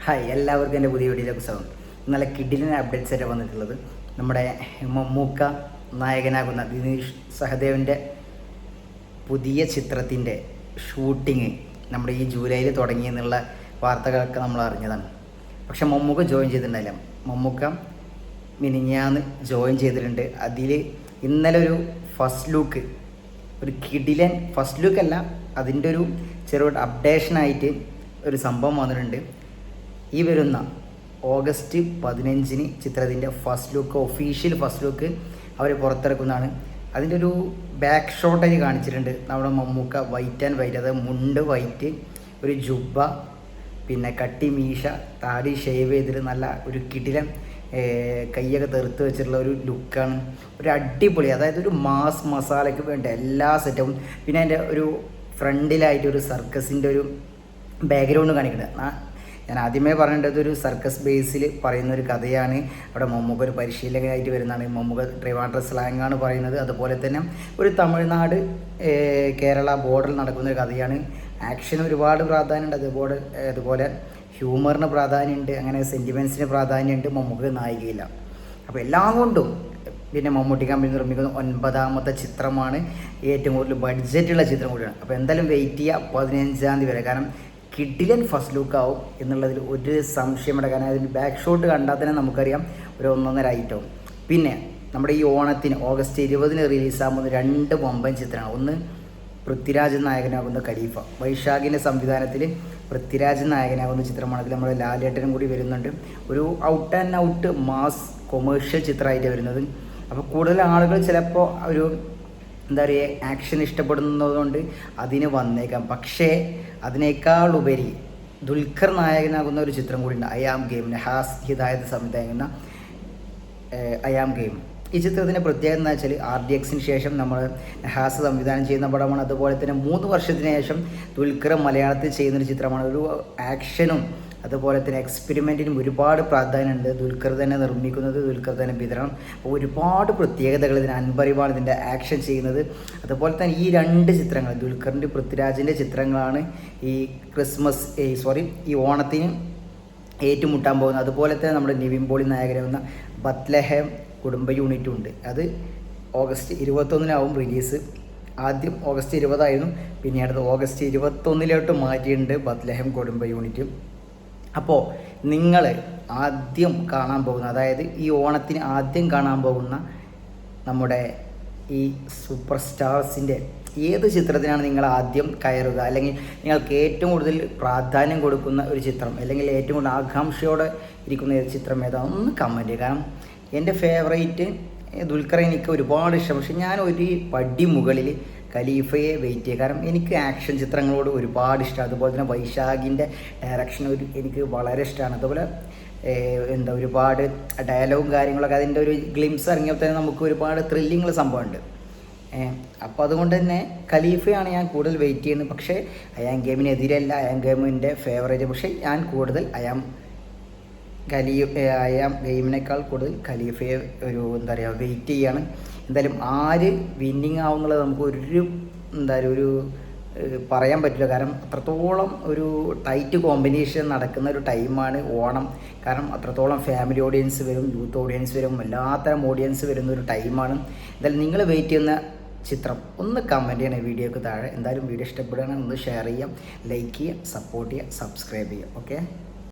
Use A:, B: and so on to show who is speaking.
A: Hi, എല്ലാവർക്കും എൻ്റെ പുതിയ വീഡിയോയിലേക്ക് സ്വാഗതം. നല്ല കിഡിലിന് അപ്ഡേറ്റ്സ് ആയിട്ട് വന്നിട്ടുള്ളത് നമ്മുടെ മമ്മൂക്ക നായകനാകുന്ന ദിനേഷ് സഹദേവൻ്റെ പുതിയ ചിത്രത്തിൻ്റെ ഷൂട്ടിങ് നമ്മുടെ ഈ ജൂലൈയിൽ തുടങ്ങിയെന്നുള്ള വാർത്തകളൊക്കെ നമ്മൾ അറിഞ്ഞതാണ്. പക്ഷെ മമ്മൂക്ക ജോയിൻ ചെയ്തിട്ടുണ്ടായില്ല. മമ്മൂക്ക മിനിഞ്ഞാന്ന് ജോയിൻ ചെയ്തിട്ടുണ്ട്. അതിൽ ഇന്നലെ ഒരു ഫസ്റ്റ് ലുക്ക്, ഒരു കിഡിലൻ ഫസ്റ്റ് ലുക്കല്ല, അതിൻ്റെ ഒരു ചെറിയ അപ്ഡേഷനായിട്ട് ഒരു സംഭവം വന്നിട്ടുണ്ട്. ഈ വരുന്ന ഓഗസ്റ്റ് 15 ചിത്രത്തിൻ്റെ first look, official first look അവർ പുറത്തിറക്കുന്നതാണ്. അതിൻ്റെ ഒരു ബാക്ക് ഷോട്ടായി കാണിച്ചിട്ടുണ്ട്. നമ്മുടെ മമ്മൂക്ക വൈറ്റ് ആൻഡ് വൈറ്റ്, അതായത് മുണ്ട് വൈറ്റ്, ഒരു ജുബ്ബ, പിന്നെ കട്ടി മീശ, താടി ഷേവ് ചെയ്തിട്ട് നല്ല ഒരു കിടിലൻ കൈയൊക്കെ തെറുത്ത് വെച്ചിട്ടുള്ള ഒരു ലുക്കാണ്. ഒരു അടിപൊളി, അതായത് ഒരു മാസ് മസാലയ്ക്ക് വേണ്ട എല്ലാ സെറ്റപ്പും. പിന്നെ അതിൻ്റെ ഒരു ഫ്രണ്ടിലായിട്ട് ഒരു സർക്കസിൻ്റെ ഒരു ബാക്ക്ഗ്രൗണ്ട് കാണിക്കുന്നത്. ഞാൻ ആദ്യമേ പറയേണ്ടത് ഒരു സർക്കസ് ബേസിൽ പറയുന്ന ഒരു കഥയാണ്. അവിടെ മമ്മൂക്ക ഒരു പരിശീലകനായിട്ട് വരുന്നതാണ്. മമ്മൂക്ക ട്രിവാൻഡ്രം സ്ലാങ്ങാണ് പറയുന്നത്. അതുപോലെ തന്നെ ഒരു തമിഴ്നാട് കേരള ബോർഡറിൽ നടക്കുന്ന ഒരു കഥയാണ്. ആക്ഷന് ഒരുപാട് പ്രാധാന്യമുണ്ട്, അതുപോലെ ഹ്യൂമറിന് പ്രാധാന്യമുണ്ട്, അങ്ങനെ സെൻറ്റിമെൻറ്റ്സിന് പ്രാധാന്യമുണ്ട്. മമ്മൂക്ക നായികയില്ല. അപ്പോൾ എല്ലാം കൊണ്ടും പിന്നെ മമ്മൂട്ടി കമ്പനി നിർമ്മിക്കുന്ന 9ാമത്തെ ചിത്രമാണ്. ഏറ്റവും കൂടുതൽ ബഡ്ജറ്റുള്ള ചിത്രം കൂടിയാണ്. അപ്പോൾ എന്തായാലും വെയിറ്റ് ചെയ്യുക 15-ാം തീയതി വരെ. കാരണം കിഡിലൻ ഫസ്റ്റ് ലുക്ക് ആവും എന്നുള്ളതിൽ ഒരു സംശയമില്ല. കാരണം അതിന് ബാക്ക് ഷോട്ട് കണ്ടാൽ തന്നെ നമുക്കറിയാം ഒരു 1.5 ഐറ്റവും. പിന്നെ നമ്മുടെ ഈ ഓണത്തിന് ഓഗസ്റ്റ് 20 റിലീസാകുന്ന 2 വമ്പൻ ചിത്രമാണ്. ഒന്ന് പൃഥ്വിരാജ് നായകനാകുന്ന ഖലീഫ, വൈശാഖിൻ്റെ സംവിധാനത്തിൽ പൃഥ്വിരാജ് നായകനാകുന്ന ചിത്രമാണ്. അതിൽ നമ്മുടെ ലാലേട്ടനും കൂടി വരുന്നുണ്ട്. ഒരു out and out mass commercial ചിത്രമായിട്ട് വരുന്നത്. അപ്പോൾ കൂടുതൽ ആളുകൾ ചിലപ്പോൾ ഒരു എന്താ പറയുക, ആക്ഷൻ ഇഷ്ടപ്പെടുന്നതുകൊണ്ട് അതിന് വന്നേക്കാം. പക്ഷേ അതിനേക്കാൾ ഉപരി ദുൽഖർ നായകനാകുന്ന ഒരു ചിത്രം കൂടിയുണ്ട്, അയാം ഗെയിം. നഹാസ് ഹിദായത്ത് സംവിധായകന അയാം ഗെയിം. ഈ ചിത്രത്തിൻ്റെ പ്രത്യേകത എന്ന് വെച്ചാൽ RDXന് ശേഷം നമ്മൾ നഹാസ് സംവിധാനം ചെയ്യുന്ന പടമാണ്. അതുപോലെ തന്നെ 3 വർഷത്തിന് ശേഷം ദുൽഖർ മലയാളത്തിൽ ചെയ്യുന്നൊരു ചിത്രമാണ്. ഒരു ആക്ഷനും അതുപോലെ തന്നെ എക്സ്പെരിമെൻറ്റിനും ഒരുപാട് പ്രാധാന്യമുണ്ട്. ദുൽഖർ തന്നെ നിർമ്മിക്കുന്നത്, ദുൽഖർ തന്നെ വിതരണം. അപ്പോൾ ഒരുപാട് പ്രത്യേകതകൾ ഇതിന്. അൻപറിവാണ് ഇതിൻ്റെ ആക്ഷൻ ചെയ്യുന്നത്. അതുപോലെ തന്നെ ഈ 2 ചിത്രങ്ങൾ, ദുൽഖറിൻ്റെ പൃഥ്വിരാജിൻ്റെ ചിത്രങ്ങളാണ് ഈ ഓണത്തിന് ഏറ്റുമുട്ടാൻ പോകുന്നത്. അതുപോലെ തന്നെ നമ്മുടെ നിവിൻ പോളി നായകനാകുന്ന ബത്ലഹേം കുടുംബ യൂണിറ്റും ഉണ്ട്. അത് ഓഗസ്റ്റ് 21 റിലീസ്. ആദ്യം ഓഗസ്റ്റ് 20 പിന്നീട് ഓഗസ്റ്റ് 21 മാറ്റിയിട്ടുണ്ട് ബത്ലഹേം കുടുംബ യൂണിറ്റ്. അപ്പോൾ നിങ്ങൾ ആദ്യം കാണാൻ പോകുന്ന, അതായത് ഈ ഓണത്തിന് ആദ്യം കാണാൻ പോകുന്ന നമ്മുടെ ഈ സൂപ്പർ സ്റ്റാർസിൻ്റെ ഏത് ചിത്രത്തിനാണ് നിങ്ങൾ ആദ്യം കയറുക, അല്ലെങ്കിൽ നിങ്ങൾക്ക് ഏറ്റവും കൂടുതൽ പ്രാധാന്യം കൊടുക്കുന്ന ഒരു ചിത്രം, അല്ലെങ്കിൽ ഏറ്റവും കൂടുതൽ ആകാംക്ഷയോടെ ഇരിക്കുന്ന ഏത് ചിത്രം ഏതാണ്, ഒന്ന് കമൻറ്റ് ചെയ്യുക. കാരണം എൻ്റെ ഫേവറേറ്റ് ദുൽഖർ എനിക്ക് ഒരുപാട് ഇഷ്ടം. പക്ഷേ ഞാൻ ഒരു പടി മുകളിൽ ഖലീഫയെ വെയിറ്റ് ചെയ്യുക. കാരണം എനിക്ക് ആക്ഷൻ ചിത്രങ്ങളോട് ഒരുപാട് ഇഷ്ടമാണ്. അതുപോലെ തന്നെ വൈശാഖിൻ്റെ ഡയറക്ഷൻ എനിക്ക് വളരെ ഇഷ്ടമാണ്. അതുപോലെ ഒരുപാട് ഡയലോഗും കാര്യങ്ങളൊക്കെ, അതിൻ്റെ ഒരു ഗ്ലിംസ് ഇറങ്ങിയപ്പോൾ തന്നെ നമുക്ക് ഒരുപാട് ത്രില്ലിങ്ങുള്ള സംഭവമുണ്ട്. അപ്പോൾ അതുകൊണ്ട് തന്നെ ഖലീഫയാണ് ഞാൻ കൂടുതൽ വെയിറ്റ് ചെയ്യുന്നത്. പക്ഷേ അയാം ഗെയിമിനെതിരല്ല, അയാം ഗെയിമിൻ്റെ ഫേവറേറ്റ്. പക്ഷേ ഞാൻ കൂടുതൽ അയാം ഗെയിമിനേക്കാൾ കൂടുതൽ ഖലീഫയെ വെയിറ്റ് ചെയ്യാണ്. എന്തായാലും ആര് വിന്നിങ് ആവുന്നുള്ളത് നമുക്ക് ഒരു പറയാൻ പറ്റില്ല. കാരണം അത്രത്തോളം ഒരു ടൈറ്റ് കോമ്പിനേഷൻ നടക്കുന്ന ഒരു ടൈമാണ് ഓണം. കാരണം അത്രത്തോളം ഫാമിലി ഓഡിയൻസ് വരും, യൂത്ത് ഓഡിയൻസ് വരും, എല്ലാത്തരം ഓഡിയൻസ് വരുന്ന ഒരു ടൈമാണ്. എന്തായാലും നിങ്ങൾ വെയിറ്റ് ചെയ്യുന്ന ചിത്രം ഒന്ന് കമൻറ്റ് ചെയ്യണം വീഡിയോക്ക് താഴെ. എന്തായാലും വീഡിയോ ഇഷ്ടപ്പെടുകയാണെങ്കിൽ ഒന്ന് ഷെയർ ചെയ്യാം, ലൈക്ക് ചെയ്യുക, സപ്പോർട്ട് ചെയ്യുക, സബ്സ്ക്രൈബ് ചെയ്യുക. ഓക്കെ.